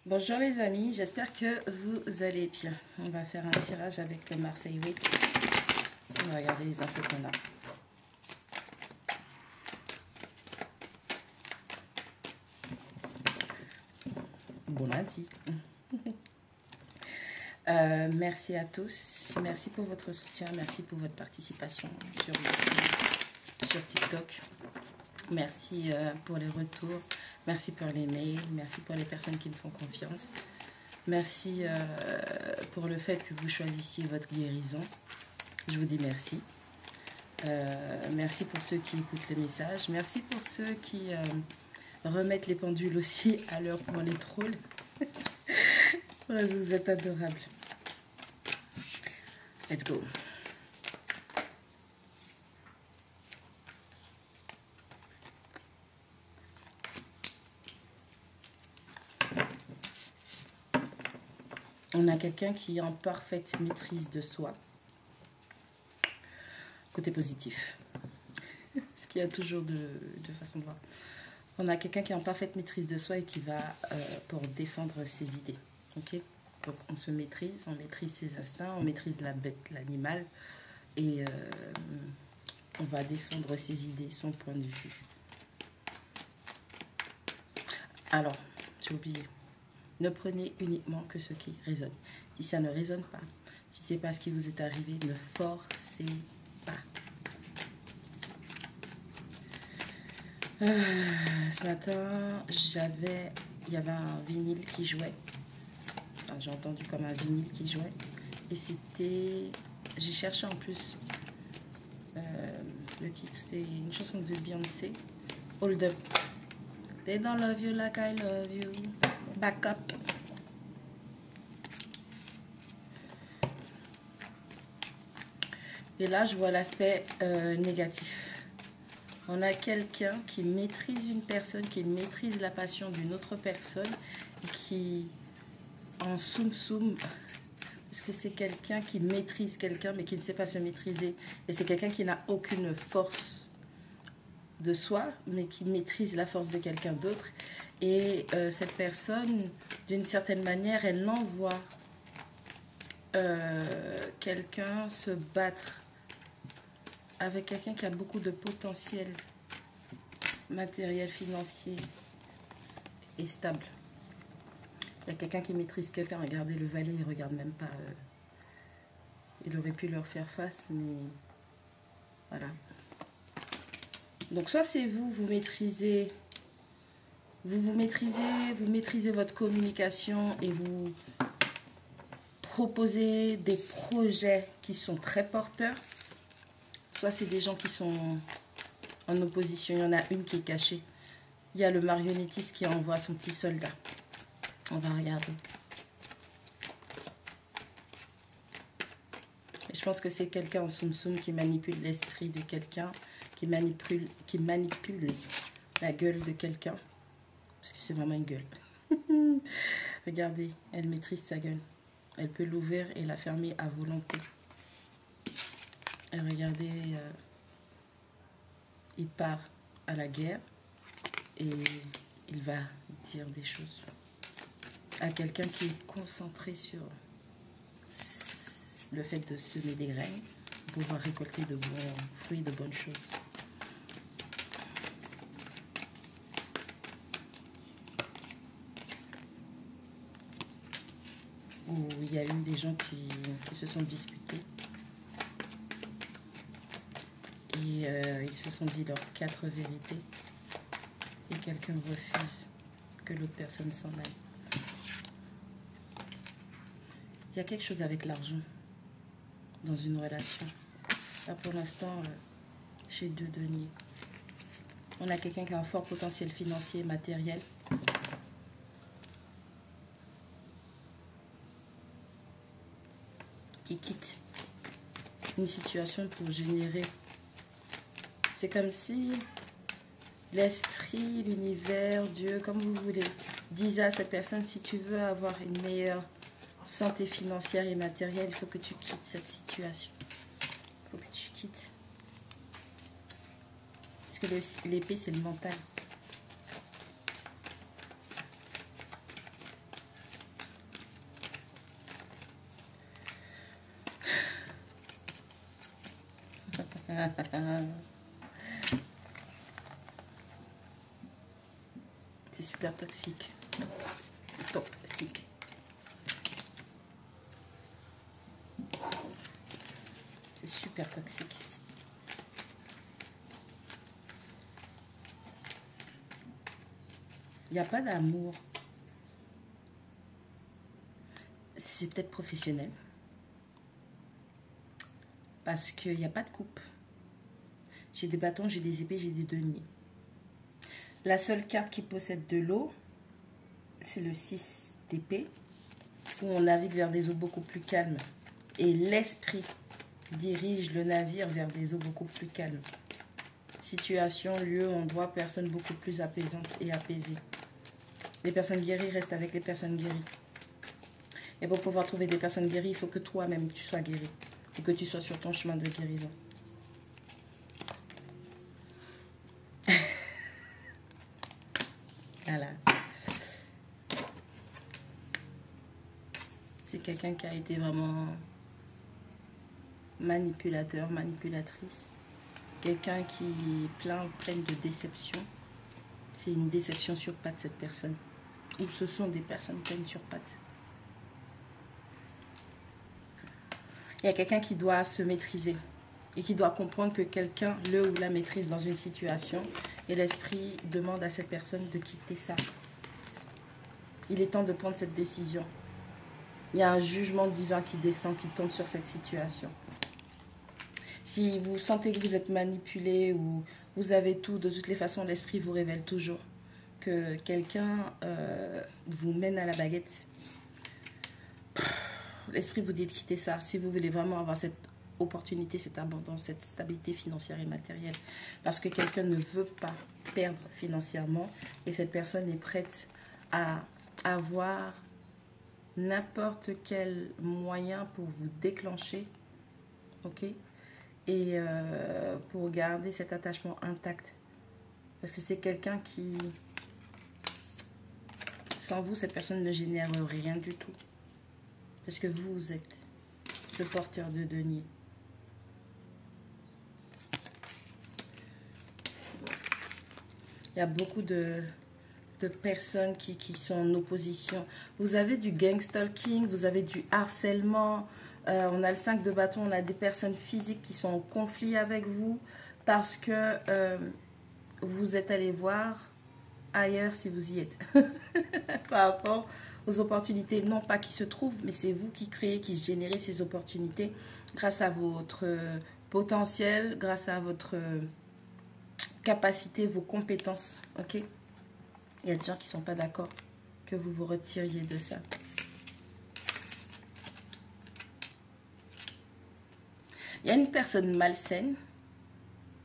Bonjour les amis, j'espère que vous allez bien. On va faire un tirage avec le Marseille 8. On va regarder les infos qu'on a. Bon lundi. Merci à tous. Merci pour votre soutien. Merci pour votre participation sur TikTok. Merci pour les retours. Merci pour les mails. Merci pour les personnes qui me font confiance. Merci pour le fait que vous choisissiez votre guérison. Je vous dis merci. Merci pour ceux qui écoutent les messages. Merci pour ceux qui remettent les pendules aussi à l'heure pour les trolls. Vous êtes adorables. Let's go. On a quelqu'un qui est en parfaite maîtrise de soi. Côté positif. Ce qu'il y a toujours de façon de voir. On a quelqu'un qui est en parfaite maîtrise de soi et qui va pour défendre ses idées. Ok? Donc on se maîtrise, on maîtrise ses instincts, on maîtrise la bête, l'animal. Et on va défendre ses idées, son point de vue. Alors, j'ai oublié. Ne prenez uniquement que ce qui résonne. Si ça ne résonne pas, si ce n'est pas ce qui vous est arrivé, ne forcez pas. Ce matin, il y avait un vinyle qui jouait. Enfin, j'ai entendu comme un vinyle qui jouait. Et c'était... J'ai cherché en plus. Le titre, c'est une chanson de Beyoncé. Hold Up. They don't love you like I love you. Back up. Et là, je vois l'aspect négatif. On a quelqu'un qui maîtrise une personne, qui maîtrise la passion d'une autre personne, qui en soum, parce que c'est quelqu'un qui maîtrise quelqu'un, mais qui ne sait pas se maîtriser. Et c'est quelqu'un qui n'a aucune force de soi, mais qui maîtrise la force de quelqu'un d'autre. Et cette personne, d'une certaine manière, elle envoie quelqu'un se battre avec quelqu'un qui a beaucoup de potentiel matériel, financier et stable. Il y a quelqu'un qui maîtrise quelqu'un. Regardez le valet, il ne regarde même pas. Il aurait pu leur faire face, mais voilà. Donc soit c'est vous, vous maîtrisez votre communication et vous proposez des projets qui sont très porteurs. Soit c'est des gens qui sont en opposition. Il y en a une qui est cachée. Il y a le marionnettiste qui envoie son petit soldat. On va regarder. Et je pense que c'est quelqu'un en soum qui manipule l'esprit de quelqu'un, qui manipule la gueule de quelqu'un. Parce que c'est vraiment une gueule. Regardez, elle maîtrise sa gueule. Elle peut l'ouvrir et la fermer à volonté. Et regardez, il part à la guerre et il va dire des choses à quelqu'un qui est concentré sur le fait de semer des graines pour pouvoir récolter de bons fruits, de bonnes choses. Où il y a eu des gens qui se sont disputés. Et ils se sont dit leurs 4 vérités. Et quelqu'un refuse que l'autre personne s'en aille. Il y a quelque chose avec l'argent dans une relation. Là pour l'instant, j'ai 2 deniers. On a quelqu'un qui a un fort potentiel financier et matériel. Qui quitte une situation pour générer. C'est comme si l'esprit, l'univers, Dieu, comme vous voulez, disait à cette personne, si tu veux avoir une meilleure santé financière et matérielle, il faut que tu quittes cette situation. Il faut que tu quittes. Parce que l'épée, c'est le mental. C'est super toxique. Toxique. C'est super toxique. Il n'y a pas d'amour. C'est peut-être professionnel. Parce qu'il n'y a pas de coupe. J'ai des bâtons, j'ai des épées, j'ai des deniers. La seule carte qui possède de l'eau, c'est le 6 d'épée, où on navigue vers des eaux beaucoup plus calmes. Et l'esprit dirige le navire vers des eaux beaucoup plus calmes. Situation, lieu, endroit, personne beaucoup plus apaisante et apaisée. Les personnes guéries restent avec les personnes guéries. Et pour pouvoir trouver des personnes guéries, il faut que toi-même tu sois guéri. Et que tu sois sur ton chemin de guérison. Voilà. C'est quelqu'un qui a été vraiment manipulateur, manipulatrice. Quelqu'un qui est plein de déception. C'est une déception sur pattes, cette personne. Ou ce sont des personnes pleines sur pattes. Il y a quelqu'un qui doit se maîtriser. Et qui doit comprendre que quelqu'un le ou la maîtrise dans une situation. Et l'esprit demande à cette personne de quitter ça. Il est temps de prendre cette décision. Il y a un jugement divin qui descend, qui tombe sur cette situation. Si vous sentez que vous êtes manipulé ou vous avez tout, de toutes les façons, l'esprit vous révèle toujours que quelqu'un vous mène à la baguette. L'esprit vous dit de quitter ça. Si vous voulez vraiment avoir cette opportunité, cette abondance, cette stabilité financière et matérielle. Parce que quelqu'un ne veut pas perdre financièrement et cette personne est prête à avoir n'importe quel moyen pour vous déclencher, ok, et pour garder cet attachement intact. Parce que c'est quelqu'un qui, sans vous, cette personne ne génère rien du tout. Parce que vous êtes le porteur de deniers. Il y a beaucoup de personnes qui sont en opposition. Vous avez du gang stalking, vous avez du harcèlement. On a le 5 de bâton, on a des personnes physiques qui sont en conflit avec vous parce que vous êtes allé voir ailleurs si vous y êtes. Par rapport aux opportunités, non pas qui se trouvent, mais c'est vous qui créez, qui générez ces opportunités grâce à votre potentiel, grâce à votre capacité, vos compétences, ok? Il y a des gens qui ne sont pas d'accord que vous vous retiriez de ça. Il y a une personne malsaine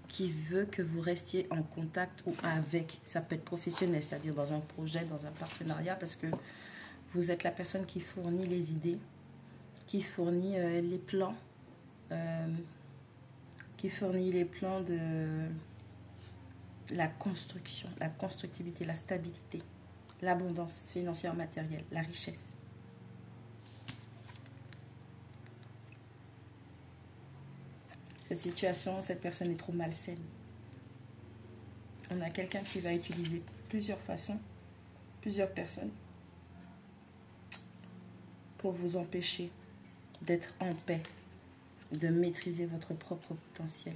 qui veut que vous restiez en contact ou avec. Ça peut être professionnel, c'est-à-dire dans un projet, dans un partenariat, parce que vous êtes la personne qui fournit les idées, qui fournit les plans, de la construction, la constructivité, la stabilité, l'abondance financière, matérielle, la richesse. Cette situation, cette personne est trop malsaine. On a quelqu'un qui va utiliser plusieurs façons, plusieurs personnes pour vous empêcher d'être en paix, de maîtriser votre propre potentiel.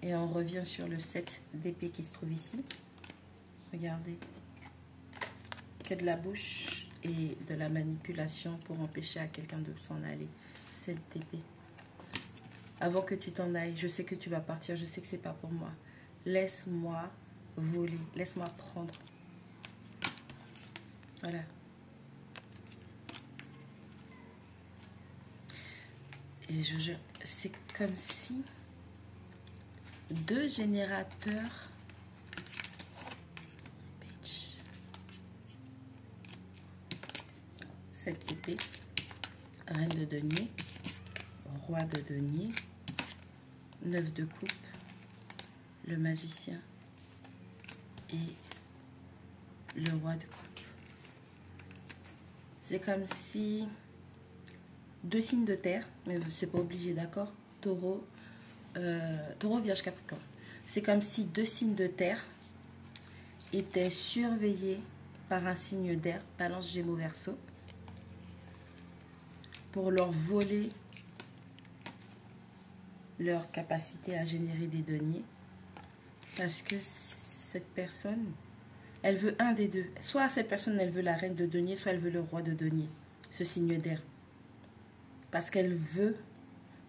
Et on revient sur le 7 d'épée qui se trouve ici. Regardez. Que de la bouche et de la manipulation pour empêcher à quelqu'un de s'en aller. 7 d'épée. Avant que tu t'en ailles, je sais que tu vas partir, je sais que c'est pas pour moi. Laisse-moi voler, laisse-moi prendre. Voilà. Et je jure, c'est comme si 2 générateurs, cette épée, reine de denier, roi de denier, 9 de coupe, le magicien et le roi de coupe. C'est comme si 2 signes de terre, mais c'est pas obligé, d'accord? Taureau, Taureau, Vierge, Capricorne. C'est comme si 2 signes de terre étaient surveillés par un signe d'air, Balance, Gémeaux, Verseau, pour leur voler leur capacité à générer des deniers. Parce que cette personne, elle veut un des deux. Soit cette personne, elle veut la reine de denier, soit elle veut le roi de denier, ce signe d'air. Parce qu'elle veut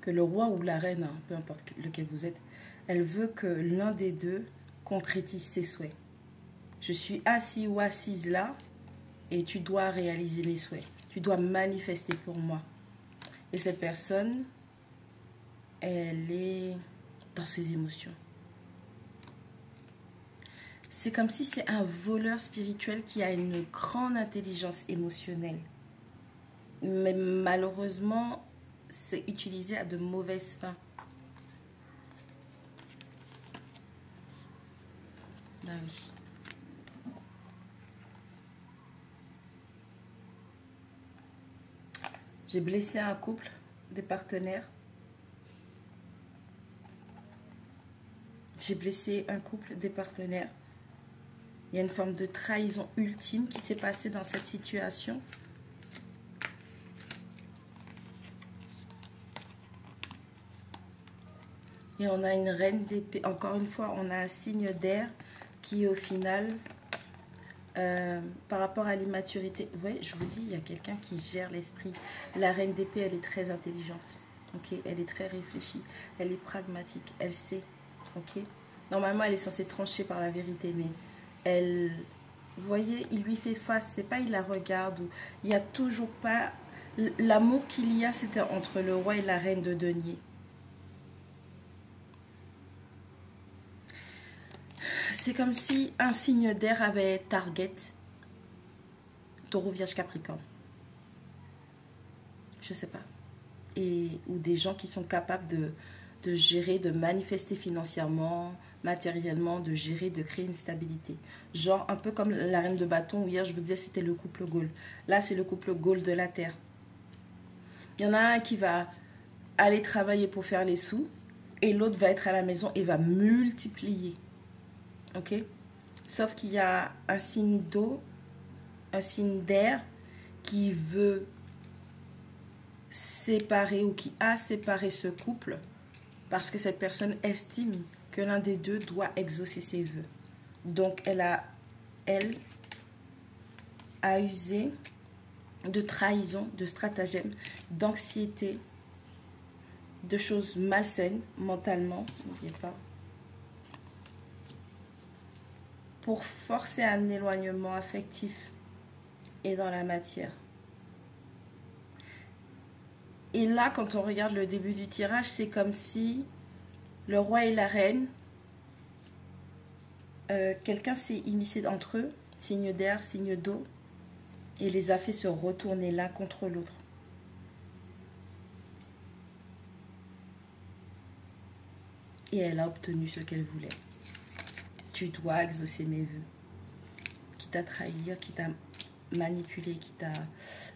que le roi ou la reine, hein, peu importe lequel vous êtes, elle veut que l'un des deux concrétise ses souhaits. Je suis assis ou assise là et tu dois réaliser mes souhaits. Tu dois manifester pour moi. Et cette personne, elle est dans ses émotions. C'est comme si c'est un voleur spirituel qui a une grande intelligence émotionnelle. Mais malheureusement, c'est utilisé à de mauvaises fins. Ah oui. J'ai blessé un couple, des partenaires. J'ai blessé un couple, des partenaires. Il y a une forme de trahison ultime qui s'est passée dans cette situation. Et on a une reine d'épée. Encore une fois, on a un signe d'air qui, au final, par rapport à l'immaturité... Vous voyez, je vous dis, il y a quelqu'un qui gère l'esprit. La reine d'épée, elle est très intelligente. Ok, elle est très réfléchie. Elle est pragmatique. Elle sait. Ok. Normalement, elle est censée trancher par la vérité, mais elle... Vous voyez, il lui fait face. C'est pas il la regarde. Ou, il n'y a toujours pas... L'amour qu'il y a, c'était entre le roi et la reine de denier. C'est comme si un signe d'air avait target Taureau, Vierge, Capricorne. Je sais pas. Ou des gens qui sont capables de gérer, de manifester financièrement, matériellement, de gérer, de créer une stabilité. Genre un peu comme la reine de bâton où hier je vous disais c'était le couple Gaule. Là c'est le couple Gaule de la terre. Il y en a un qui va aller travailler pour faire les sous et l'autre va être à la maison et va multiplier. Ok? Sauf qu'il y a un signe d'eau, un signe d'air qui veut séparer ou qui a séparé ce couple parce que cette personne estime que l'un des deux doit exaucer ses vœux. Donc elle a usé de trahison, de stratagème, d'anxiété, de choses malsaines mentalement, n'oubliez pas, pour forcer un éloignement affectif et dans la matière. Et là, quand on regarde le début du tirage, c'est comme si le roi et la reine, quelqu'un s'est immiscé entre eux, signe d'air, signe d'eau, et les a fait se retourner l'un contre l'autre. Et elle a obtenu ce qu'elle voulait. Tu dois exaucer mes vœux. Quitte à trahir, quitte à manipuler, quitte à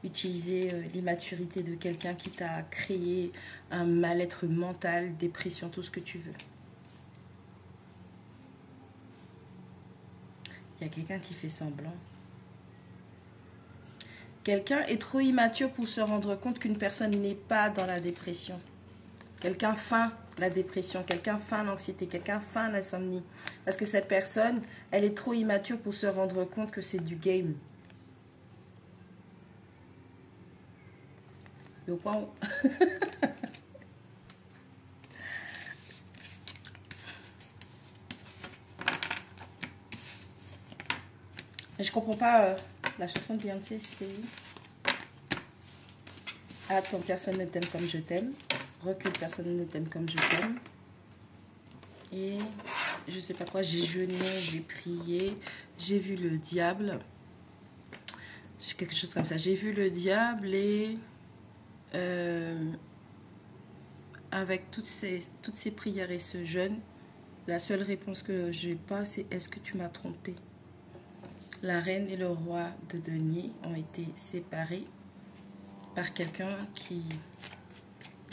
utiliser l'immaturité de quelqu'un, quitte à créer un mal-être mental, dépression, tout ce que tu veux. Il y a quelqu'un qui fait semblant. Quelqu'un est trop immature pour se rendre compte qu'une personne n'est pas dans la dépression. Quelqu'un feint la dépression, quelqu'un feint l'anxiété, quelqu'un feint l'insomnie. Parce que cette personne, elle est trop immature pour se rendre compte que c'est du game. Le point. Je comprends pas la chanson de Beyoncé, c'est attends, personne ne t'aime comme je t'aime. Recule, personne ne t'aime comme je t'aime. Et je sais pas quoi, j'ai jeûné, j'ai prié, j'ai vu le diable. C'est quelque chose comme ça. J'ai vu le diable et avec toutes ces prières et ce jeûne, la seule réponse que j'ai pas, c'est est-ce que tu m'as trompé? La reine et le roi de denier ont été séparés. par quelqu'un qui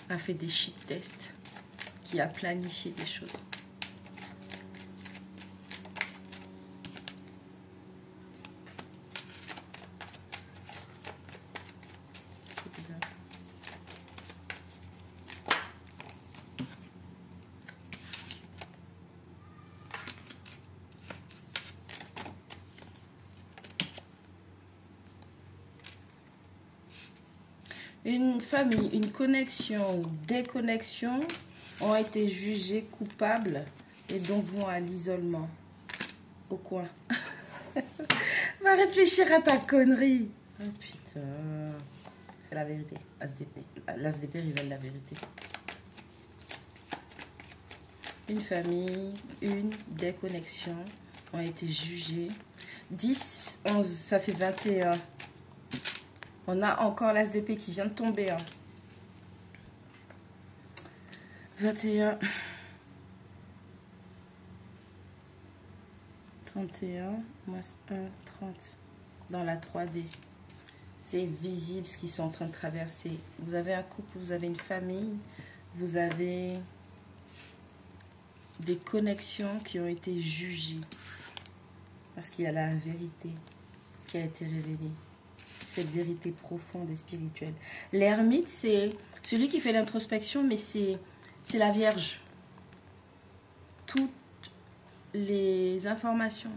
a fait des shit tests, qui a planifié des choses. C'est bizarre. Une famille, une connexion ou des connexions ont été jugées coupables et donc vont à l'isolement. Au coin. Va réfléchir à ta connerie. Oh putain. C'est la vérité. SDP. L'ASDP révèle la vérité. Une famille, des connexions ont été jugées. 10, 11, ça fait 21. On a encore l'ASDP qui vient de tomber. 21. 31, moins 1, 30. Dans la 3D. C'est visible ce qu'ils sont en train de traverser. Vous avez un couple, vous avez une famille, vous avez des connexions qui ont été jugées. Parce qu'il y a la vérité qui a été révélée. Cette vérité profonde et spirituelle. L'ermite, c'est celui qui fait l'introspection, mais c'est la Vierge. Toutes les informations,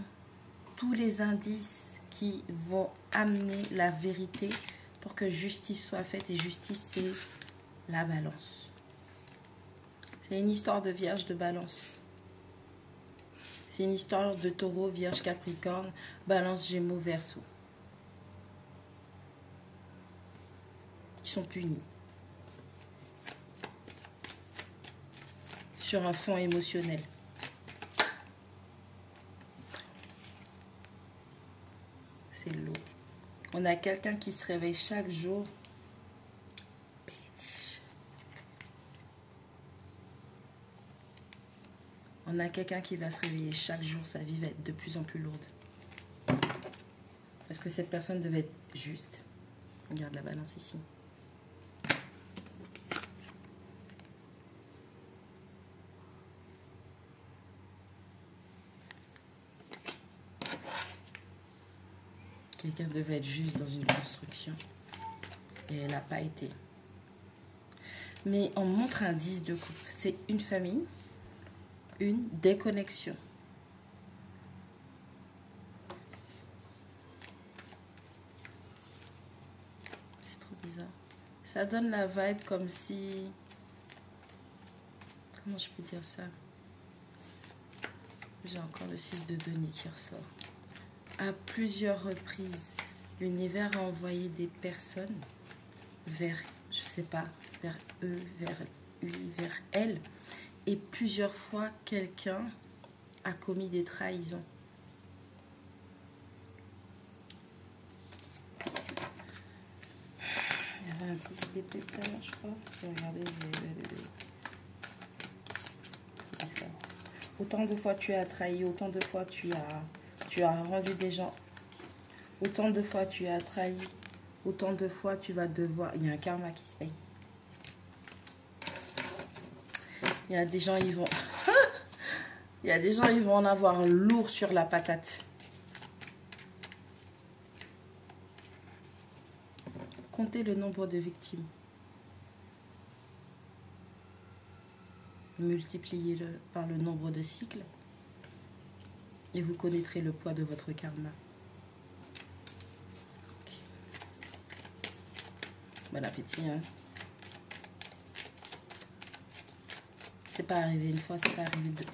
tous les indices qui vont amener la vérité pour que justice soit faite. Et justice, c'est la balance. C'est une histoire de Vierge, de balance. C'est une histoire de Taureau, Vierge, Capricorne, Balance, Gémeaux, Verseau. Ils sont punis. Sur un fond émotionnel. C'est l'eau. On a quelqu'un qui se réveille chaque jour. Bitch. On a quelqu'un qui va se réveiller chaque jour. Sa vie va être de plus en plus lourde. Parce que cette personne devait être juste. Regarde la balance ici. Quelqu'un devait être juste dans une construction. Et elle n'a pas été. Mais on montre un 10 de couple. C'est une famille, une déconnexion. C'est trop bizarre. Ça donne la vibe comme si... Comment je peux dire ça? J'ai encore le 6 de denier qui ressort. À plusieurs reprises, l'univers a envoyé des personnes vers, je sais pas, vers eux, vers lui, vers elle. Et plusieurs fois, quelqu'un a commis des trahisons. Il y avait un 10 d'épée tout à l'heure, je crois. J'ai regardé, ça. Autant de fois tu as trahi, autant de fois tu as rendu des gens, autant de fois tu as trahi, autant de fois tu vas devoir, il y a un karma qui se paye. Il y a des gens, ils vont, il y a des gens, ils vont en avoir lourd sur la patate. Comptez le nombre de victimes. Multipliez-le par le nombre de cycles. Et vous connaîtrez le poids de votre karma. Okay. Bon appétit, hein. C'est pas arrivé une fois, c'est pas arrivé deux.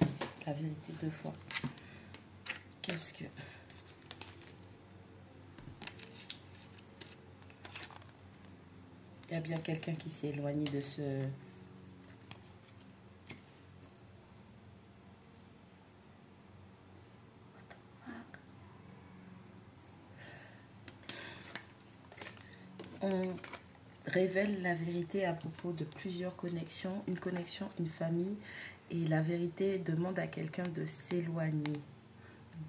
La vérité, 2 fois. Qu'est-ce que... Il y a bien quelqu'un qui s'est éloigné de ce... On révèle la vérité à propos de plusieurs connexions. Une connexion, une famille. Et la vérité demande à quelqu'un de s'éloigner,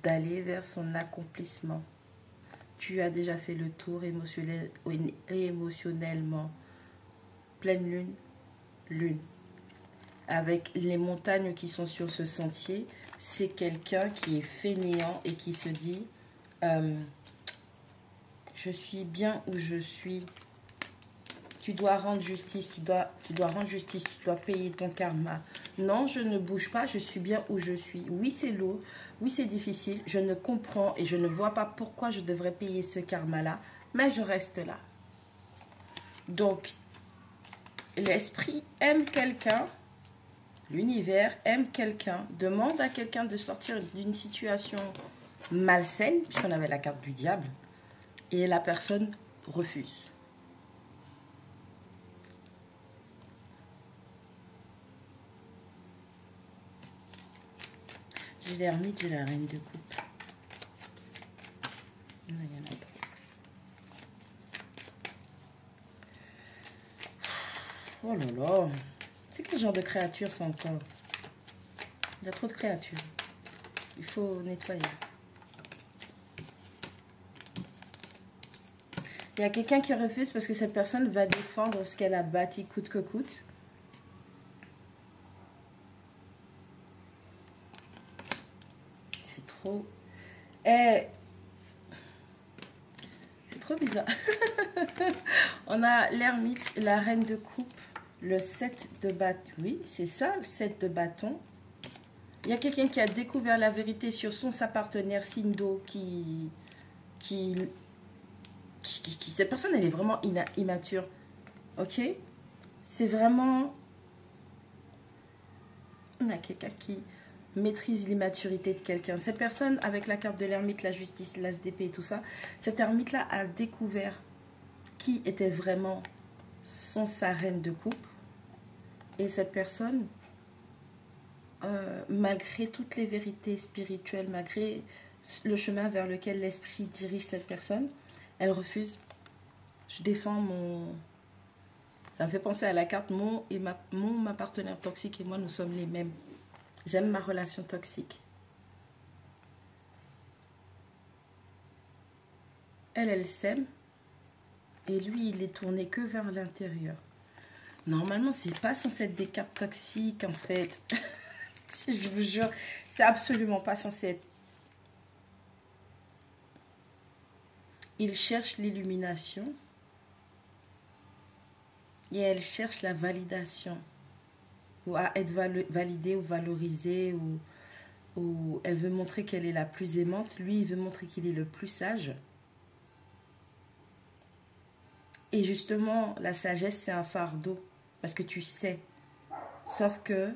d'aller vers son accomplissement. Tu as déjà fait le tour émotionnellement. Pleine lune, lune. Avec les montagnes qui sont sur ce sentier, c'est quelqu'un qui est fainéant et qui se dit je suis bien où je suis. Tu dois rendre justice, tu dois rendre justice, tu dois payer ton karma. Non, je ne bouge pas, je suis bien où je suis. Oui, c'est lourd, oui, c'est difficile, je ne comprends et je ne vois pas pourquoi je devrais payer ce karma-là, mais je reste là. Donc, l'esprit aime quelqu'un, l'univers aime quelqu'un, demande à quelqu'un de sortir d'une situation malsaine, puisqu'on avait la carte du diable, et la personne refuse. J'ai l'ermite, j'ai la reine de coupe. Il y en a trop. Oh là là. C'est quel genre de créature ça encore? Il y a trop de créatures. Il faut nettoyer. Il y a quelqu'un qui refuse parce que cette personne va défendre ce qu'elle a bâti coûte que coûte. C'est trop... c'est trop bizarre. On a l'ermite, la reine de coupe, le 7 de bâton. Oui, c'est ça, le 7 de bâton. Il y a quelqu'un qui a découvert la vérité sur sa partenaire Sindo cette personne, elle est vraiment immature. Ok? C'est vraiment... On a quelqu'un qui maîtrise l'immaturité de quelqu'un. Cette personne, avec la carte de l'ermite, la justice, l'as d'épée et tout ça, cette ermite-là a découvert qui était vraiment sa reine de coupe. Et cette personne, malgré toutes les vérités spirituelles, malgré le chemin vers lequel l'esprit dirige cette personne, elle refuse. Je défends mon... Ça me fait penser à la carte ma partenaire toxique et moi, nous sommes les mêmes. J'aime ma relation toxique. Elle s'aime. Et lui, il est tourné que vers l'intérieur. Normalement, c'est pas censé être des cartes toxiques, en fait. Je vous jure, c'est absolument pas censé être. Il cherche l'illumination. Et elle cherche la validation. Ou à être validée ou valorisée. Ou elle veut montrer qu'elle est la plus aimante. Lui, il veut montrer qu'il est le plus sage. Et justement, la sagesse, c'est un fardeau. Parce que tu sais. Sauf que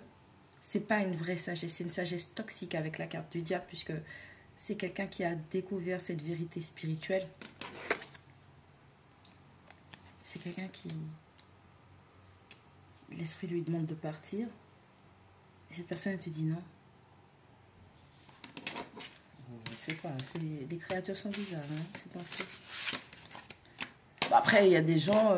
c'est pas une vraie sagesse. C'est une sagesse toxique avec la carte du diable. Puisque c'est quelqu'un qui a découvert cette vérité spirituelle. C'est quelqu'un qui... L'esprit lui demande de partir. Et cette personne, elle te dit non. Je sais pas. Les créatures sont bizarres. Hein, c'est ainsi. Bon, après, il y a des gens...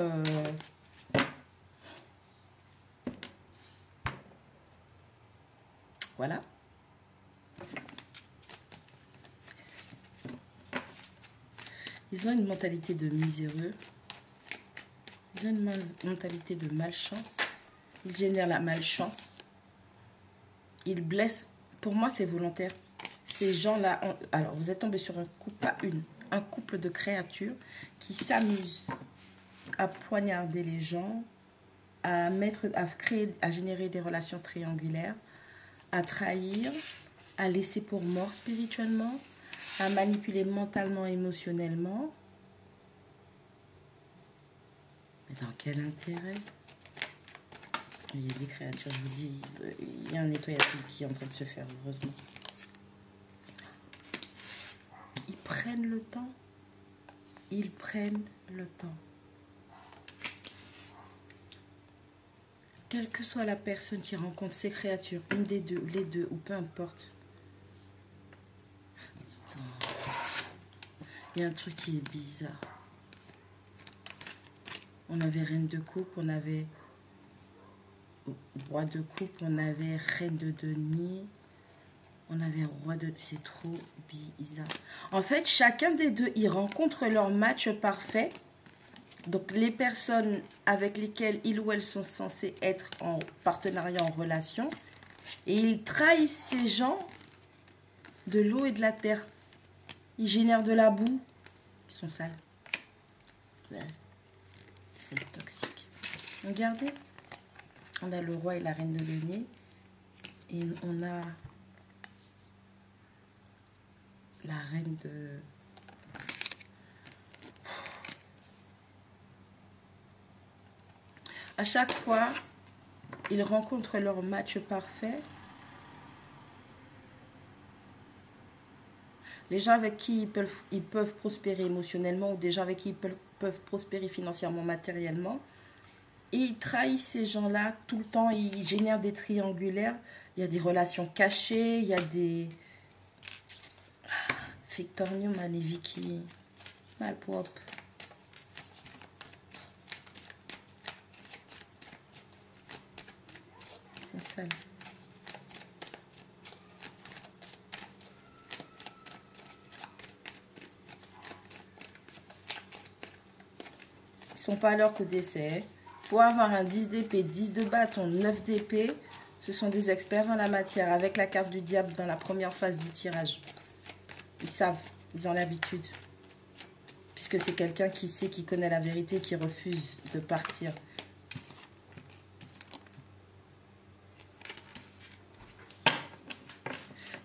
Voilà. Ils ont une mentalité de miséreux. Ils ont une mentalité de malchance. Ils génèrent la malchance. Ils blessent. Pour moi, c'est volontaire. Ces gens-là... Alors, vous êtes tombé sur un couple, pas une. Un couple de créatures qui s'amusent à poignarder les gens, à générer des relations triangulaires, à trahir, à laisser pour mort spirituellement, à manipuler mentalement, émotionnellement. Mais dans quel intérêt? Il y a des créatures, je vous dis, il y a un nettoyage qui est en train de se faire, heureusement. Ils prennent le temps. Ils prennent le temps. Quelle que soit la personne qui rencontre ces créatures, une des deux, les deux, ou peu importe. Attends. Il y a un truc qui est bizarre. On avait reine de coupe, on avait roi de coupe, on avait reine de denier. On avait roi de... C'est trop bizarre. En fait, chacun des deux, ils rencontrent leur match parfait. Donc, les personnes avec lesquelles ils ou elles sont censés être en partenariat, en relation. Et ils trahissent ces gens de l'eau et de la terre. Ils génèrent de la boue. Ils sont sales. Ouais. C'est toxique. Regardez. On a le roi et la reine de denier. Et on a la reine de... À chaque fois, ils rencontrent leur match parfait. Les gens avec qui ils peuvent prospérer émotionnellement ou des gens avec qui ils peuvent prospérer financièrement, matériellement. Et ils trahissent ces gens-là tout le temps. Ils génèrent des triangulaires. Il y a des relations cachées. Il y a des... Victornium, Maleviki, Malpropre. C'est sale. Ils ne sont pas à leur coup d'essai. Pour avoir un 10 d'épée, 10 de bâton, 9 d'épée, ce sont des experts en la matière. Avec la carte du diable dans la première phase du tirage. Ils savent, ils ont l'habitude. Puisque c'est quelqu'un qui sait, qui connaît la vérité, qui refuse de partir.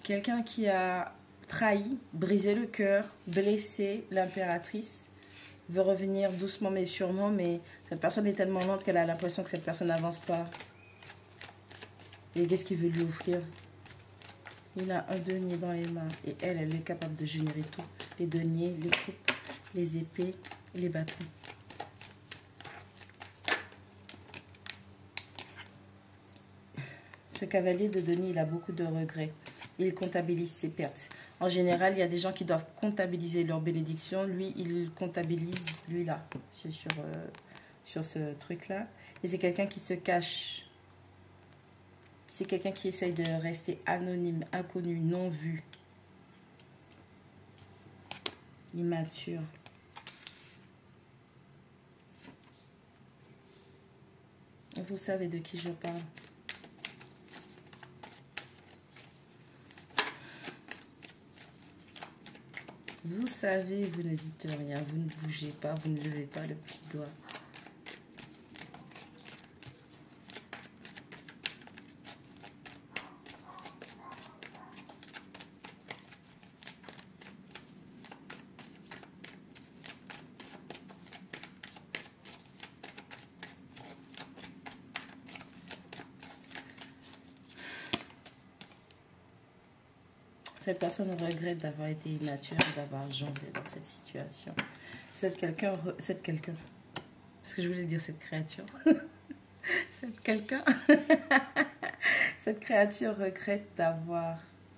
Quelqu'un qui a trahi, brisé le cœur, blessé l'impératrice, veut revenir doucement mais sûrement, mais cette personne est tellement lente qu'elle a l'impression que cette personne n'avance pas. Et qu'est-ce qu'il veut lui offrir? Il a un denier dans les mains et elle est capable de générer tout. Les deniers, les coupes, les épées, les bâtons. Ce cavalier de denier, il a beaucoup de regrets. Il comptabilise ses pertes. En général, il y a des gens qui doivent comptabiliser leurs bénédictions. Lui, il comptabilise, lui là, sur ce truc-là. Et c'est quelqu'un qui se cache. C'est quelqu'un qui essaye de rester anonyme, inconnu, non vu. Immature. Vous savez de qui je parle. Vous savez, vous ne dites rien, vous ne bougez pas, vous ne levez pas le petit doigt. Cette personne regrette d'avoir été immature et d'avoir jonglé dans cette situation. Cette quelqu'un, parce que je voulais dire cette créature. Cette créature regrette d'avoir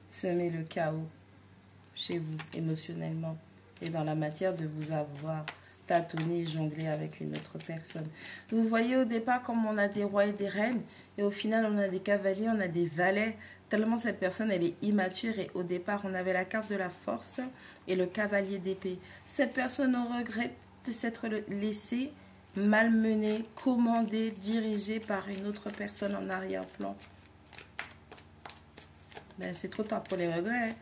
semé le chaos chez vous, émotionnellement. Et dans la matière de vous avoir tâtonné et jonglé avec une autre personne. Vous voyez au départ comme on a des rois et des reines. Et au final, on a des cavaliers, on a des valets. Tellement cette personne, elle est immature. Et au départ, on avait la carte de la force et le cavalier d'épée. Cette personne regrette de s'être laissée malmenée, commandée, dirigée par une autre personne en arrière-plan. Ben, c'est trop tard pour les regrets.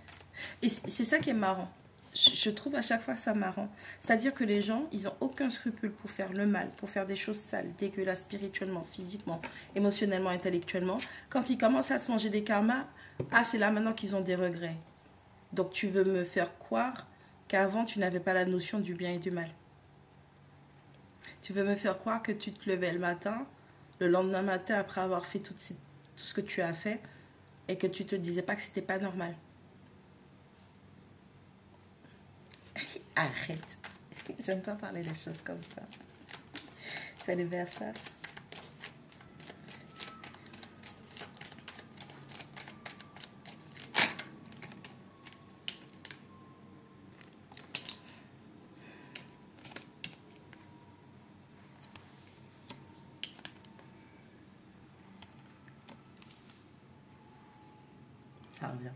Et c'est ça qui est marrant. Je trouve à chaque fois ça marrant. C'est-à-dire que les gens, ils n'ont aucun scrupule pour faire le mal, pour faire des choses sales, dégueulasses, spirituellement, physiquement, émotionnellement, intellectuellement. Quand ils commencent à se manger des karmas, ah, c'est là maintenant qu'ils ont des regrets. Donc tu veux me faire croire qu'avant, tu n'avais pas la notion du bien et du mal. Tu veux me faire croire que tu te levais le matin, le lendemain matin, après avoir fait tout ce que tu as fait, et que tu te disais pas que c'était pas normal. Arrête. J'aime pas parler des choses comme ça. C'est le Versace. Ça revient.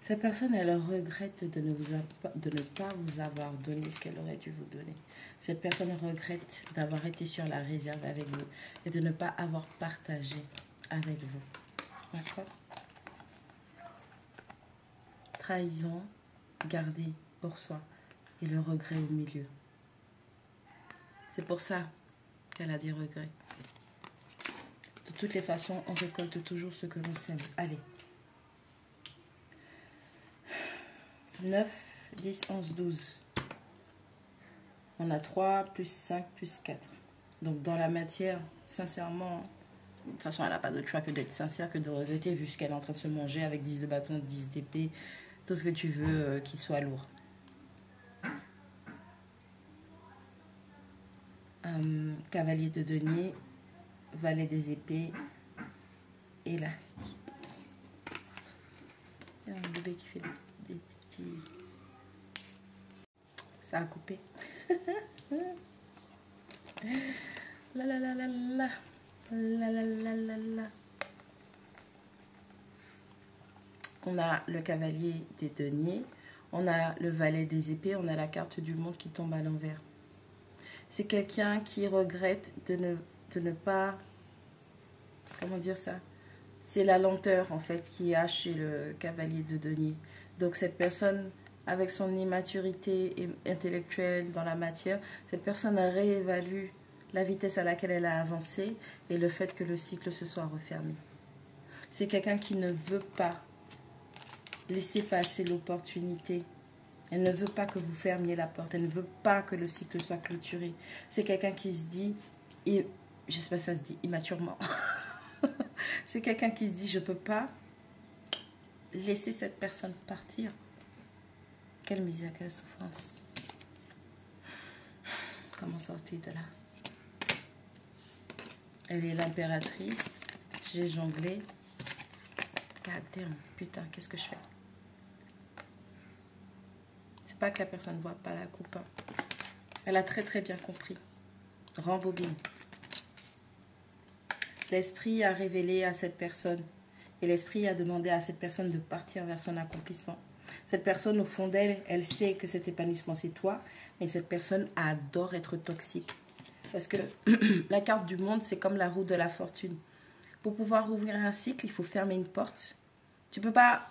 Cette personne, elle regrette de ne pas vous avoir donné ce qu'elle aurait dû vous donner. Cette personne regrette d'avoir été sur la réserve avec vous et de ne pas avoir partagé avec vous. D'accord? Trahison, gardée pour soi et le regret au milieu. C'est pour ça qu'elle a des regrets. De toutes les façons, on récolte toujours ce que l'on sème. Allez. 9, 10, 11, 12. On a 3, plus 5, plus 4. Donc, dans la matière, sincèrement, de toute façon, elle n'a pas d'autre choix que d'être sincère, que de regretter, vu ce qu'elle est en train de se manger avec 10 de bâton, 10 d'épée, tout ce que tu veux qui soit lourd. Cavalier de denier, valet des épées, et là. Il y a un bébé qui fait des petits... Ça a coupé. La la la la la. La la la la la. On a le cavalier des deniers. On a le valet des épées. On a la carte du monde qui tombe à l'envers. C'est quelqu'un qui regrette de ne pas... Comment dire ça? C'est la lenteur, en fait, qui a chez le cavalier de denier. Donc, cette personne, avec son immaturité intellectuelle dans la matière, cette personne a réévalué la vitesse à laquelle elle a avancé et le fait que le cycle se soit refermé. C'est quelqu'un qui ne veut pas laisser passer l'opportunité. Elle ne veut pas que vous fermiez la porte. Elle ne veut pas que le cycle soit clôturé. C'est quelqu'un qui se dit, et j'espère que ça se dit immaturement, c'est quelqu'un qui se dit, je ne peux pas laisser cette personne partir. Quelle misère, quelle souffrance. Comment sortir de là? Elle est l'impératrice. J'ai jonglé. God damn, putain, qu'est-ce que je fais? C'est pas que la personne ne voit pas la coupe. Elle a très très bien compris. Rembobine. L'esprit a révélé à cette personne et l'esprit a demandé à cette personne de partir vers son accomplissement. Cette personne, au fond d'elle, elle sait que cet épanouissement, c'est toi, mais cette personne adore être toxique. Parce que la carte du monde, c'est comme la roue de la fortune. Pour pouvoir ouvrir un cycle, il faut fermer une porte. Tu ne peux pas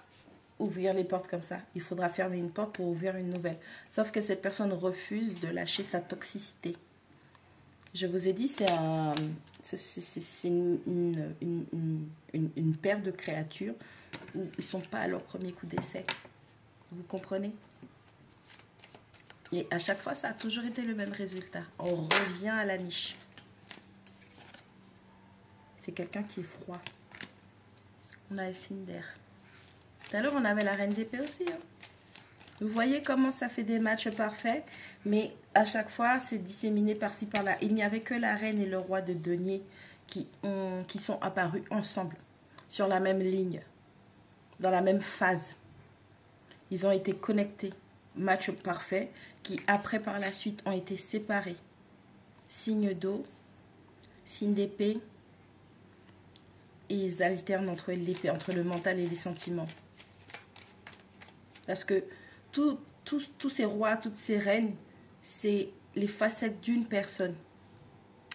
ouvrir les portes comme ça. Il faudra fermer une porte pour ouvrir une nouvelle. Sauf que cette personne refuse de lâcher sa toxicité. Je vous ai dit, c'est une paire de créatures où ils ne sont pas à leur premier coup d'essai. Vous comprenez? Et à chaque fois, ça a toujours été le même résultat. On revient à la niche. C'est quelqu'un qui est froid. On a le signe d'air. Tout à l'heure, on avait la reine d'épée aussi. Hein. Vous voyez comment ça fait des matchs parfaits, mais à chaque fois, c'est disséminé par-ci, par-là. Il n'y avait que la reine et le roi de denier qui sont apparus ensemble, sur la même ligne, dans la même phase. Ils ont été connectés, match parfait, qui après, par la suite, ont été séparés. Signe d'eau, signe d'épée, et ils alternent entre l'épée, entre le mental et les sentiments. Parce que tous ces rois, toutes ces reines, c'est les facettes d'une personne.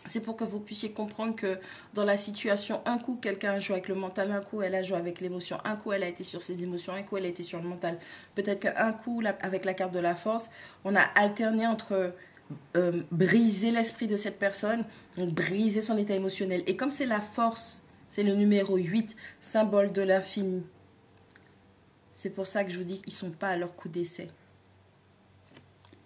C'est pour que vous puissiez comprendre que dans la situation, un coup, quelqu'un a joué avec le mental, un coup, elle a joué avec l'émotion, un coup, elle a été sur ses émotions, un coup, elle a été sur le mental. Peut-être qu'un coup, avec la carte de la force, on a alterné entre briser l'esprit de cette personne, donc briser son état émotionnel. Et comme c'est la force, c'est le numéro 8, symbole de l'infini. C'est pour ça que je vous dis qu'ils ne sont pas à leur coup d'essai.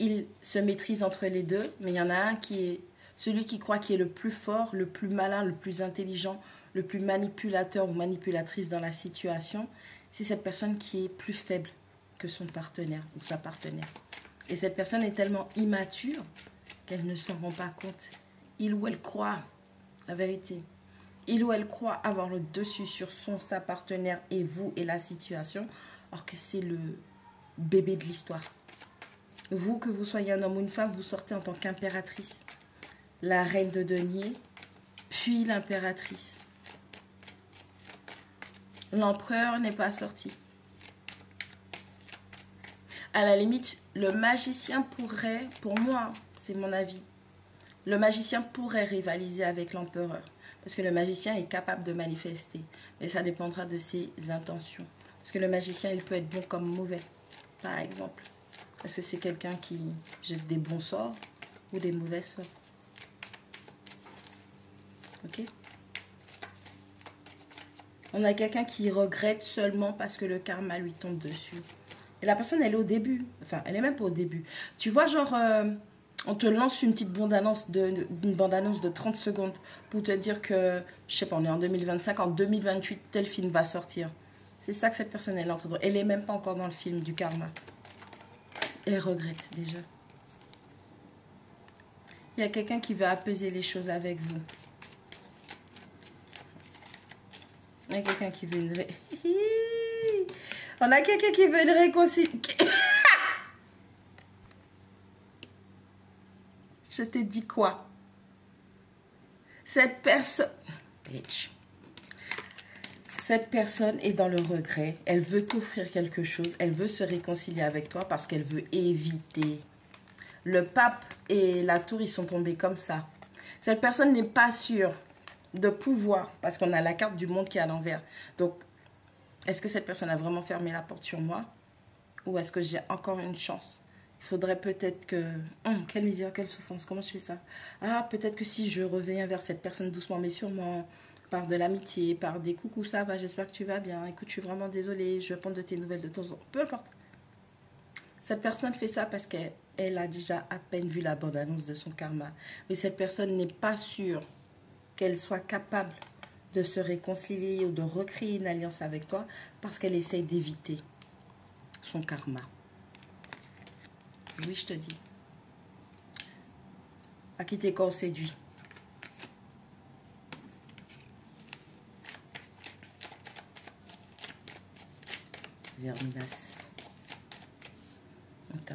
Ils se maîtrisent entre les deux, mais il y en a un qui est celui qui croit qu'il est le plus fort, le plus malin, le plus intelligent, le plus manipulateur ou manipulatrice dans la situation. C'est cette personne qui est plus faible que son partenaire ou sa partenaire. Et cette personne est tellement immature qu'elle ne s'en rend pas compte. Il ou elle croit la vérité. Il ou elle croit avoir le dessus sur sa partenaire et vous et la situation, alors que c'est le bébé de l'histoire. Vous, que vous soyez un homme ou une femme, vous sortez en tant qu'impératrice. La reine de denier, puis l'impératrice. L'empereur n'est pas sorti. À la limite, le magicien pourrait, pour moi, c'est mon avis, le magicien pourrait rivaliser avec l'empereur. Parce que le magicien est capable de manifester. Mais ça dépendra de ses intentions. Parce que le magicien, il peut être bon comme mauvais, par exemple. Est-ce que c'est quelqu'un qui jette des bons sorts ou des mauvais sorts? Ok? On a quelqu'un qui regrette seulement parce que le karma lui tombe dessus. Et la personne, elle est au début. Enfin, elle est même pas au début. Tu vois, genre, on te lance une petite bande-annonce de 30 secondes pour te dire que, je sais pas, on est en 2025, en 2028, tel film va sortir. C'est ça que cette personne, elle est en train de... Elle est même pas encore dans le film du karma. Elle regrette déjà. Il y a quelqu'un qui veut apaiser les choses avec vous. Il y a quelqu'un qui veut une... On a quelqu'un qui veut une réconciliation. Je t'ai dit quoi? Cette personne... Bitch. Cette personne est dans le regret. Elle veut t'offrir quelque chose. Elle veut se réconcilier avec toi parce qu'elle veut éviter. Le pape et la tour, ils sont tombés comme ça. Cette personne n'est pas sûre de pouvoir parce qu'on a la carte du monde qui est à l'envers. Donc, est-ce que cette personne a vraiment fermé la porte sur moi? Ou est-ce que j'ai encore une chance? Il faudrait peut-être que... quelle misère, quelle souffrance, comment je fais ça? Ah, peut-être que si je reviens vers cette personne doucement mais sûrement, par de l'amitié, par des coucou, ça va, j'espère que tu vas bien. Écoute, je suis vraiment désolée, je prends de tes nouvelles de temps en temps. Peu importe. Cette personne fait ça parce qu'elle a déjà à peine vu la bande-annonce de son karma. Mais cette personne n'est pas sûre qu'elle soit capable de se réconcilier ou de recréer une alliance avec toi parce qu'elle essaye d'éviter son karma. Oui, je te dis. À qui tes corps séduit. Vermilas. Attends.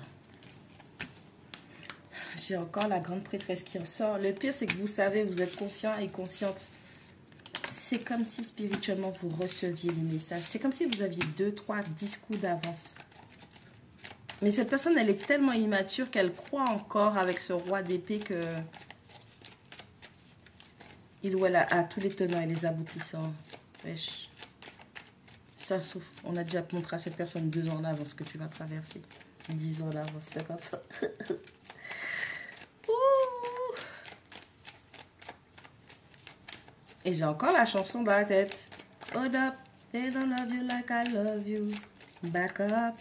J'ai encore la grande prêtresse qui ressort. Le pire, c'est que vous savez, vous êtes conscient et consciente. C'est comme si spirituellement, vous receviez les messages. C'est comme si vous aviez 2, 3, 10 coups d'avance. Mais cette personne, elle est tellement immature qu'elle croit encore avec ce roi d'épée que... il ou elle a tous les tenants et les aboutissants. Wesh. Ça souffre. On a déjà montré à cette personne 2 ans en avance que tu vas traverser. 10 ans en avance, 50 ans. Et j'ai encore la chanson dans la tête. Hold up, they don't love you like I love you. Back up.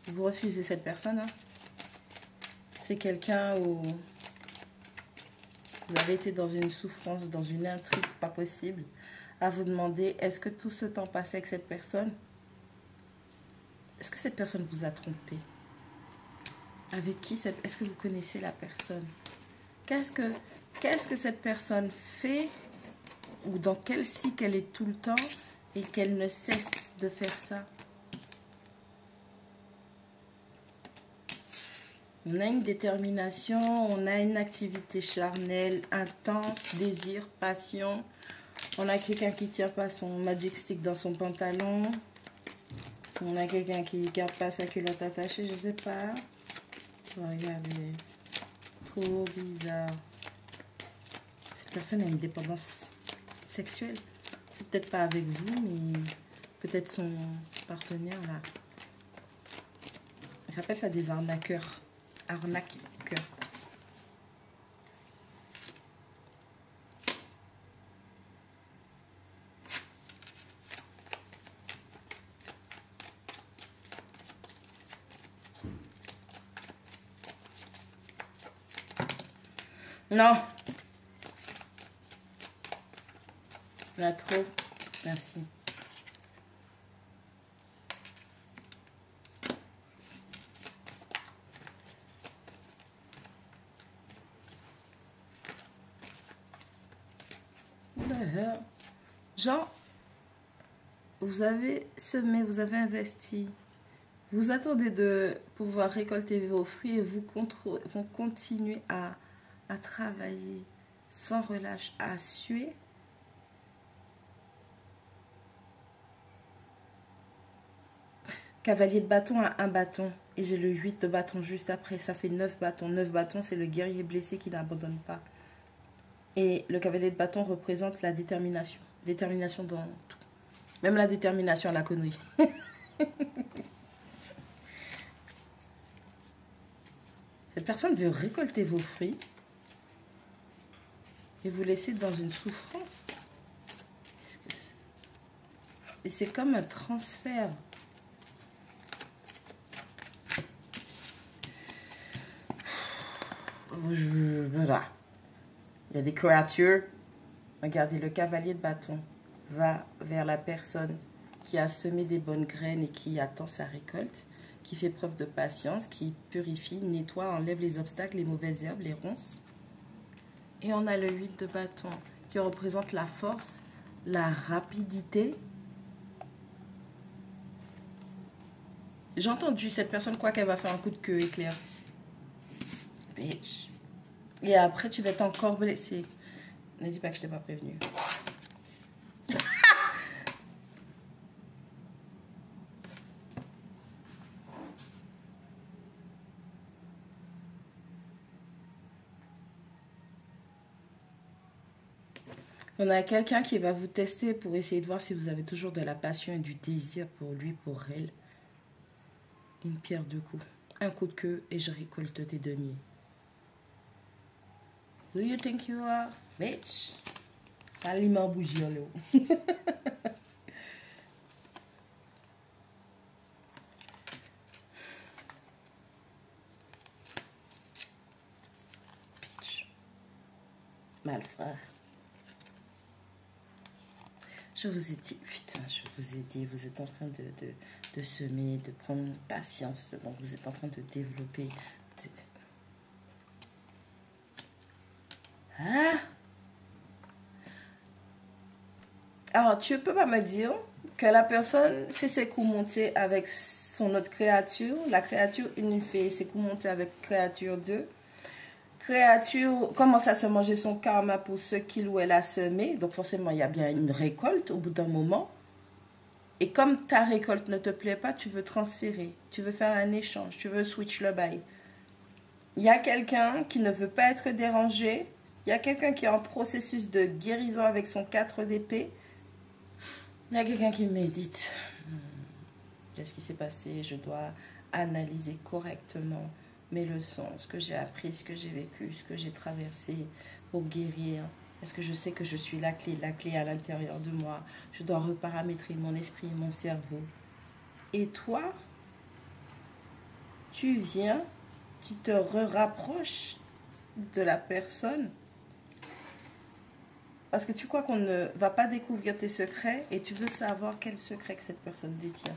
Vous refusez cette personne. Hein? C'est quelqu'un où vous avez été dans une souffrance, dans une intrigue pas possible. À vous demander, est-ce que tout ce temps passé avec cette personne, est-ce que cette personne vous a trompé? Avec qui? Est-ce que vous connaissez la personne? Qu'est-ce que cette personne fait? Ou dans quel cycle elle est tout le temps et qu'elle ne cesse de faire ça? On a une détermination, on a une activité charnelle, intense, désir, passion. On a quelqu'un qui ne tient pas son magic stick dans son pantalon. On a quelqu'un qui ne garde pas sa culotte attachée, je sais pas. Regardez, trop bizarre. Cette personne a une dépendance sexuelle. C'est peut-être pas avec vous, mais peut-être son partenaire là. J'appelle ça des arnaqueurs. Arnaqueurs. Non. Il y en a trop. Merci. Genre, vous avez semé, vous avez investi. Vous attendez de pouvoir récolter vos fruits et vous continuez à travailler sans relâche, à suer. Cavalier de bâton a un bâton. Et j'ai le 8 de bâton juste après. Ça fait 9 bâtons. 9 bâtons, c'est le guerrier blessé qui n'abandonne pas. Et le cavalier de bâton représente la détermination. Détermination dans tout. Même la détermination à la connerie. Cette personne veut récolter vos fruits et vous laisser dans une souffrance. Et c'est comme un transfert. Voilà. Il y a des créatures. Regardez, le cavalier de bâton va vers la personne qui a semé des bonnes graines et qui attend sa récolte, qui fait preuve de patience, qui purifie, nettoie, enlève les obstacles, les mauvaises herbes, les ronces. Et on a le 8 de bâton qui représente la force, la rapidité. J'ai entendu cette personne croire qu'elle va faire un coup de queue éclair. Bitch. Et après, tu vas être encore blessé. Ne dis pas que je t'ai pas prévenu. On a quelqu'un qui va vous tester pour essayer de voir si vous avez toujours de la passion et du désir pour lui, pour elle. Une pierre deux coups. Un coup de queue et je récolte tes deniers. Who you think you are, bitch? Aliment bougie, là. Bitch. Malfrat. Je vous ai dit, putain, je vous ai dit, vous êtes en train de semer, de prendre patience. Donc, vous êtes en train de développer. Hein? Alors, tu ne peux pas me dire que la personne fait ses coups montés avec son autre créature. La créature 1 fait ses coups montés avec créature 2. Créature commence à se manger son karma pour ce qu'il ou elle a semé. Donc forcément, il y a bien une récolte au bout d'un moment. Et comme ta récolte ne te plaît pas, tu veux transférer. Tu veux faire un échange. Tu veux switch le bail. Il y a quelqu'un qui ne veut pas être dérangé. Il y a quelqu'un qui est en processus de guérison avec son 4 d'épée. Il y a quelqu'un qui médite. Qu'est-ce qui s'est passé? Je dois analyser correctement mes leçons, ce que j'ai appris, ce que j'ai vécu, ce que j'ai traversé pour guérir. Est-ce que je sais que je suis la clé à l'intérieur de moi? Je dois reparamétrer mon esprit et mon cerveau. Et toi, tu viens, tu te rapproches de la personne parce que tu crois qu'on ne va pas découvrir tes secrets et tu veux savoir quel secret que cette personne détient.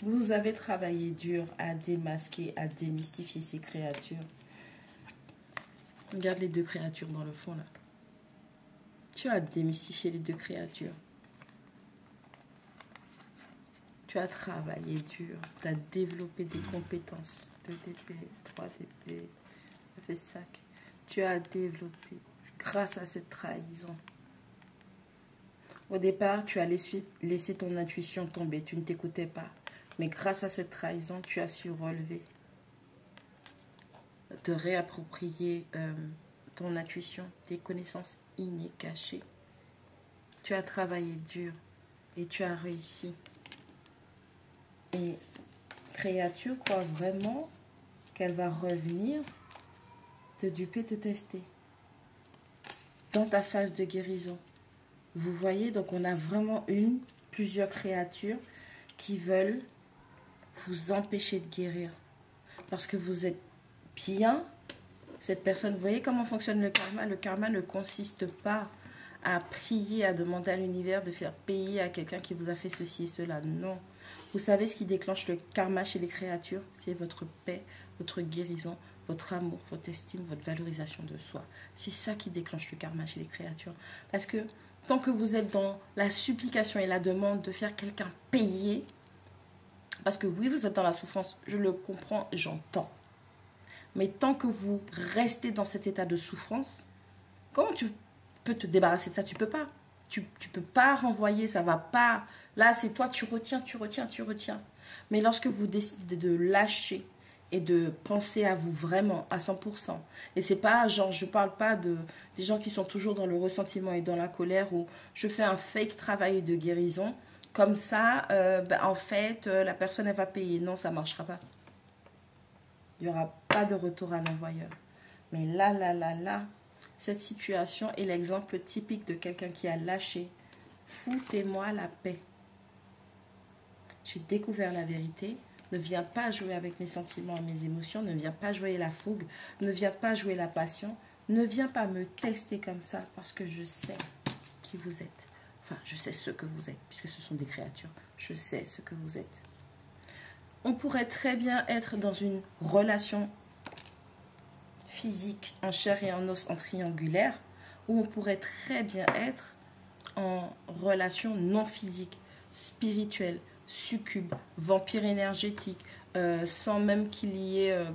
Vous avez travaillé dur à démasquer, à démystifier ces créatures. Regarde les deux créatures dans le fond là. Tu as démystifié les deux créatures. Tu as travaillé dur. Tu as développé des compétences. 2 DP, 3 DP, ça fait 5. Tu as développé grâce à cette trahison. Au départ, tu as laissé ton intuition tomber. Tu ne t'écoutais pas. Mais grâce à cette trahison, tu as su relever, te réapproprier ton intuition, tes connaissances innées, cachées. Tu as travaillé dur et tu as réussi. Et créature croit vraiment qu'elle va revenir te duper, te tester dans ta phase de guérison. Vous voyez, donc on a vraiment plusieurs créatures qui veulent vous empêcher de guérir. Parce que vous êtes bien, cette personne, vous voyez comment fonctionne le karma? Le karma ne consiste pas à prier, à demander à l'univers de faire payer à quelqu'un qui vous a fait ceci et cela. Non. Vous savez ce qui déclenche le karma chez les créatures? C'est votre paix, votre guérison, votre amour, votre estime, votre valorisation de soi. C'est ça qui déclenche le karma chez les créatures. Parce que tant que vous êtes dans la supplication et la demande de faire quelqu'un payer, parce que oui, vous êtes dans la souffrance, je le comprends, j'entends. Mais tant que vous restez dans cet état de souffrance, comment tu peux te débarrasser de ça? Tu peux pas. Tu peux pas renvoyer, ça va pas. Là, c'est toi, tu retiens, tu retiens, tu retiens. Mais lorsque vous décidez de lâcher et de penser à vous vraiment à 100%, et c'est pas genre, je parle pas des gens qui sont toujours dans le ressentiment et dans la colère où je fais un fake travail de guérison, comme ça, en fait, la personne, elle va payer. Non, ça marchera pas. Il n'y aura pas de retour à l'envoyeur. Mais là, cette situation est l'exemple typique de quelqu'un qui a lâché. Foutez-moi la paix. J'ai découvert la vérité. Ne viens pas jouer avec mes sentiments et mes émotions. Ne viens pas jouer la fougue. Ne viens pas jouer la passion. Ne viens pas me tester comme ça parce que je sais qui vous êtes. Enfin, je sais ce que vous êtes puisque ce sont des créatures. Je sais ce que vous êtes. On pourrait très bien être dans une relation physique en chair et en os en triangulaire, ou on pourrait très bien être en relation non physique, spirituelle, succube, vampire énergétique, sans même qu'il y ait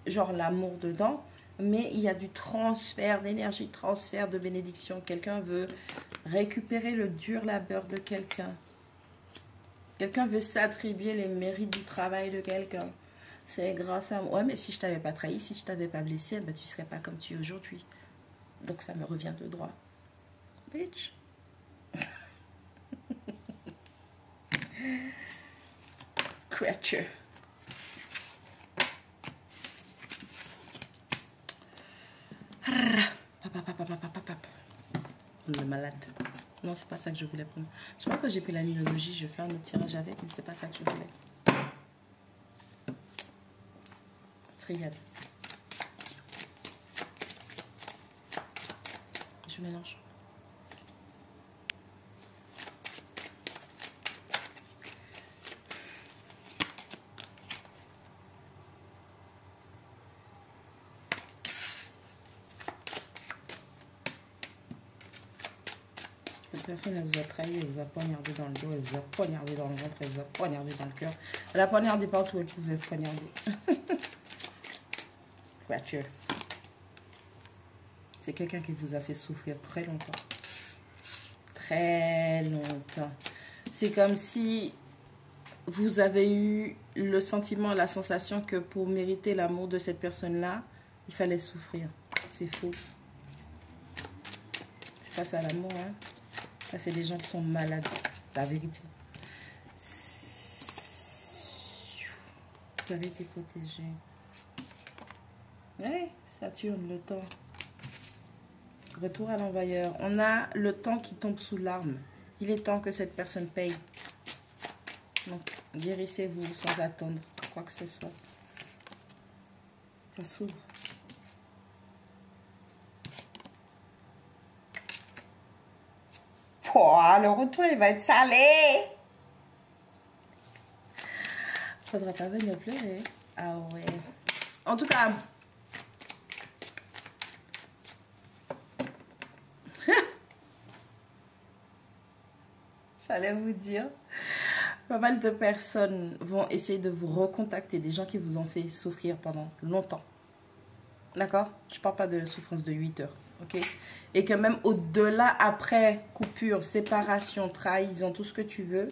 genre l'amour dedans, mais il y a du transfert d'énergie, transfert de bénédiction. Quelqu'un veut récupérer le dur labeur de quelqu'un. Quelqu'un veut s'attribuer les mérites du travail de quelqu'un. C'est grâce à moi. Ouais, mais si je t'avais pas trahi, si je t'avais pas blessé, ben, tu serais pas comme tu es aujourd'hui. Donc ça me revient de droit. Bitch. Creature. Le malade. Non, c'est pas ça que je voulais prendre. Je crois que j'ai pris la numérologie, je vais faire un autre tirage avec, mais c'est pas ça que je voulais. Triade. Je mélange. Cette personne, elle vous a trahi, elle vous a poignardé dans le dos, elle vous a poignardé dans le ventre, elle vous a poignardé dans le cœur. Elle a poignardé partout où elle pouvait poignarder. Creature. C'est quelqu'un qui vous a fait souffrir très longtemps. Très longtemps. C'est comme si vous avez eu le sentiment, la sensation que pour mériter l'amour de cette personne-là, il fallait souffrir. C'est faux. C'est pas ça l'amour, hein. Là, c'est des gens qui sont malades. La vérité. Vous avez été protégé. Ouais, Saturne, le temps. Retour à l'envoyeur. On a le temps qui tombe sous l'arme. Il est temps que cette personne paye. Donc, guérissez-vous sans attendre quoi que ce soit. Ça s'ouvre. Oh, le retour, il va être salé. Faudra pas venir pleurer. Ah ouais. En tout cas... J'allais vous dire, pas mal de personnes vont essayer de vous recontacter, des gens qui vous ont fait souffrir pendant longtemps. D'accord? Je ne parle pas de souffrance de 8 heures. Ok? Et que même au-delà, après coupure, séparation, trahison, tout ce que tu veux,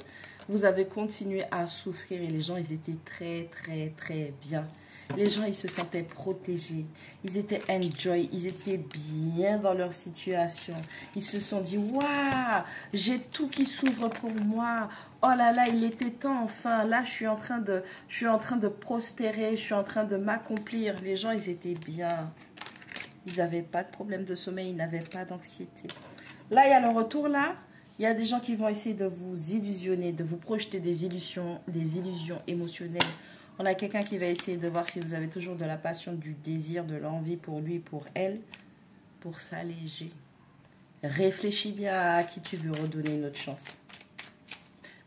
vous avez continué à souffrir et les gens, ils étaient très, très, très bien. Les gens, ils se sentaient protégés. Ils étaient enjoy. Ils étaient bien dans leur situation. Ils se sont dit, waouh, j'ai tout qui s'ouvre pour moi. Oh là là, il était temps enfin. Là, je suis en train de prospérer. Je suis en train de m'accomplir. Les gens, ils étaient bien. Ils n'avaient pas de problème de sommeil. Ils n'avaient pas d'anxiété. Là, il y a le retour là. Il y a des gens qui vont essayer de vous illusionner, de vous projeter des illusions émotionnelles. On a quelqu'un qui va essayer de voir si vous avez toujours de la passion, du désir, de l'envie pour lui, pour elle, pour s'alléger. Réfléchis bien à qui tu veux redonner une autre chance.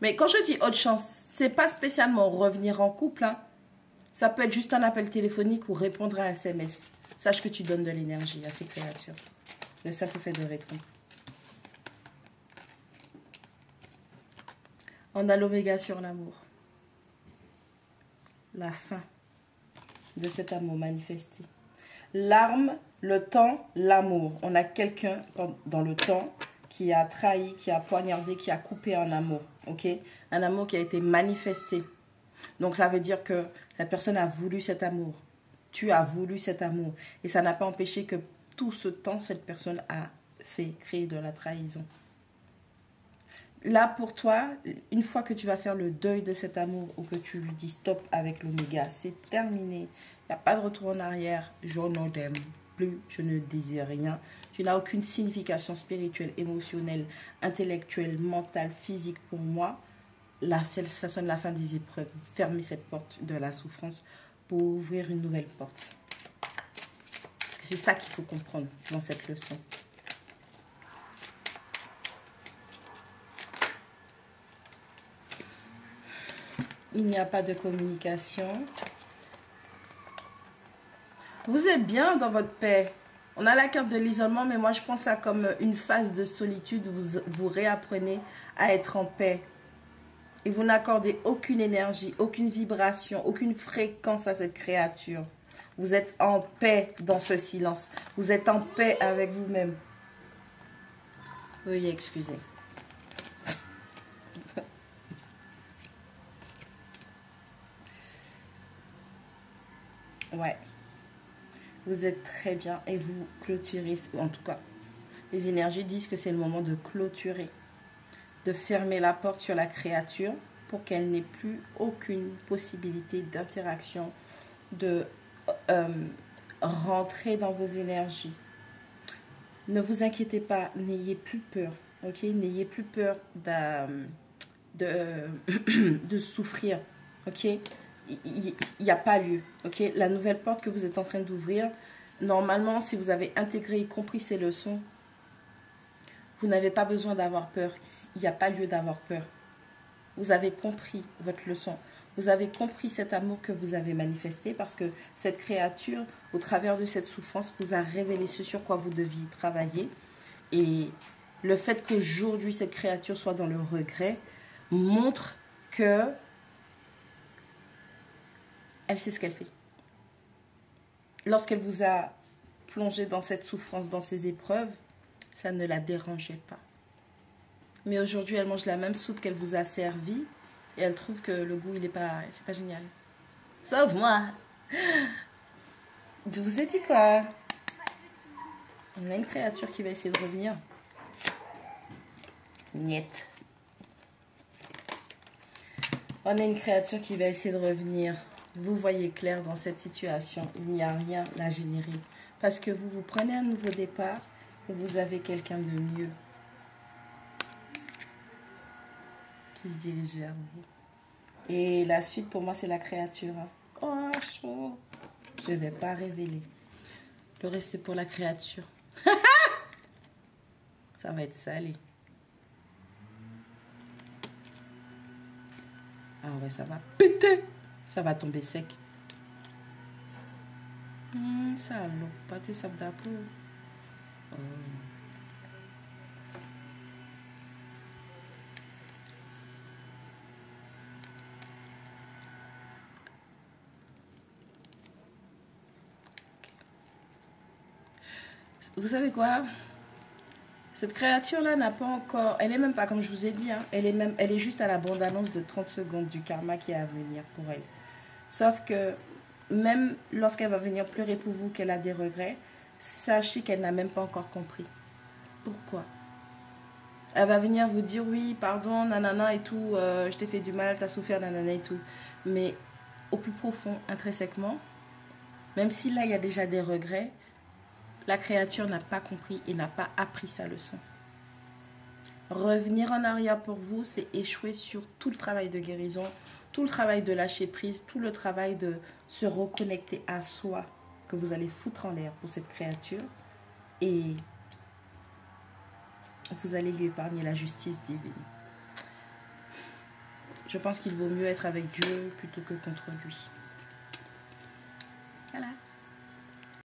Mais quand je dis autre chance, c'est pas spécialement revenir en couple. Hein. Ça peut être juste un appel téléphonique ou répondre à un SMS. Sache que tu donnes de l'énergie à ces créatures. Le simple fait de répondre. On a l'oméga sur l'amour. La fin. de cet amour manifesté. L'arme, le temps, l'amour. On a quelqu'un dans le temps qui a trahi, qui a poignardé, qui a coupé un amour. Ok? Un amour qui a été manifesté. Donc ça veut dire que la personne a voulu cet amour. Tu as voulu cet amour. Et ça n'a pas empêché que tout ce temps, cette personne a fait créer de la trahison. Là, pour toi, une fois que tu vas faire le deuil de cet amour ou que tu lui dis stop avec l'oméga, c'est terminé. Il n'y a pas de retour en arrière. Je ne t'aime plus, je ne désire rien. Tu n'as aucune signification spirituelle, émotionnelle, intellectuelle, mentale, physique pour moi. Là, ça sonne la fin des épreuves. Fermez cette porte de la souffrance pour ouvrir une nouvelle porte. Parce que c'est ça qu'il faut comprendre dans cette leçon. Il n'y a pas de communication. Vous êtes bien dans votre paix. On a la carte de l'isolement, mais moi je pense ça comme une phase de solitude. Vous réapprenez à être en paix. Et vous n'accordez aucune énergie, aucune vibration, aucune fréquence à cette créature. Vous êtes en paix dans ce silence. Vous êtes en paix avec vous-même. Veuillez excuser. Ouais. Vous êtes très bien et vous clôturez. En tout cas, les énergies disent que c'est le moment de clôturer. De fermer la porte sur la créature pour qu'elle n'ait plus aucune possibilité d'interaction, de rentrer dans vos énergies. Ne vous inquiétez pas, n'ayez plus peur, ok? N'ayez plus peur de souffrir, ok? Il n'y a pas lieu, ok? La nouvelle porte que vous êtes en train d'ouvrir, normalement, si vous avez intégré et compris ces leçons, vous n'avez pas besoin d'avoir peur. Il n'y a pas lieu d'avoir peur. Vous avez compris votre leçon. Vous avez compris cet amour que vous avez manifesté parce que cette créature, au travers de cette souffrance, vous a révélé ce sur quoi vous deviez travailler. Et le fait qu'aujourd'hui, cette créature soit dans le regret montre que elle sait ce qu'elle fait. Lorsqu'elle vous a plongé dans cette souffrance, dans ces épreuves, ça ne la dérangeait pas. Mais aujourd'hui, elle mange la même soupe qu'elle vous a servie et elle trouve que le goût, c'est pas génial. Sauf moi. Je vous ai dit quoi? On a une créature qui va essayer de revenir. Niet. On a une créature qui va essayer de revenir. Vous voyez clair dans cette situation. Il n'y a rien à générer. Parce que vous prenez un nouveau départ et vous avez quelqu'un de mieux qui se dirige vers vous. Et la suite, pour moi, c'est la créature. Oh, chaud. Je ne vais pas révéler. Le reste, c'est pour la créature. Ça va être salé. Ah ouais, ça va péter. Ça va tomber sec. Ça l'eau, pas tes sables d'appôt. Vous savez quoi? Cette créature-là n'a pas encore... Elle est même pas, comme je vous ai dit, hein, elle est juste à la bande-annonce de 30 secondes du karma qui est à venir pour elle. Sauf que même lorsqu'elle va venir pleurer pour vous, qu'elle a des regrets, sachez qu'elle n'a même pas encore compris. Pourquoi? Elle va venir vous dire, oui, pardon, nanana et tout, je t'ai fait du mal, t'as souffert, nanana et tout. Mais au plus profond, intrinsèquement, même si là, il y a déjà des regrets, la créature n'a pas compris et n'a pas appris sa leçon. Revenir en arrière pour vous, c'est échouer sur tout le travail de guérison, tout le travail de lâcher prise, tout le travail de se reconnecter à soi que vous allez foutre en l'air pour cette créature. Et vous allez lui épargner la justice divine. Je pense qu'il vaut mieux être avec Dieu plutôt que contre lui. Voilà.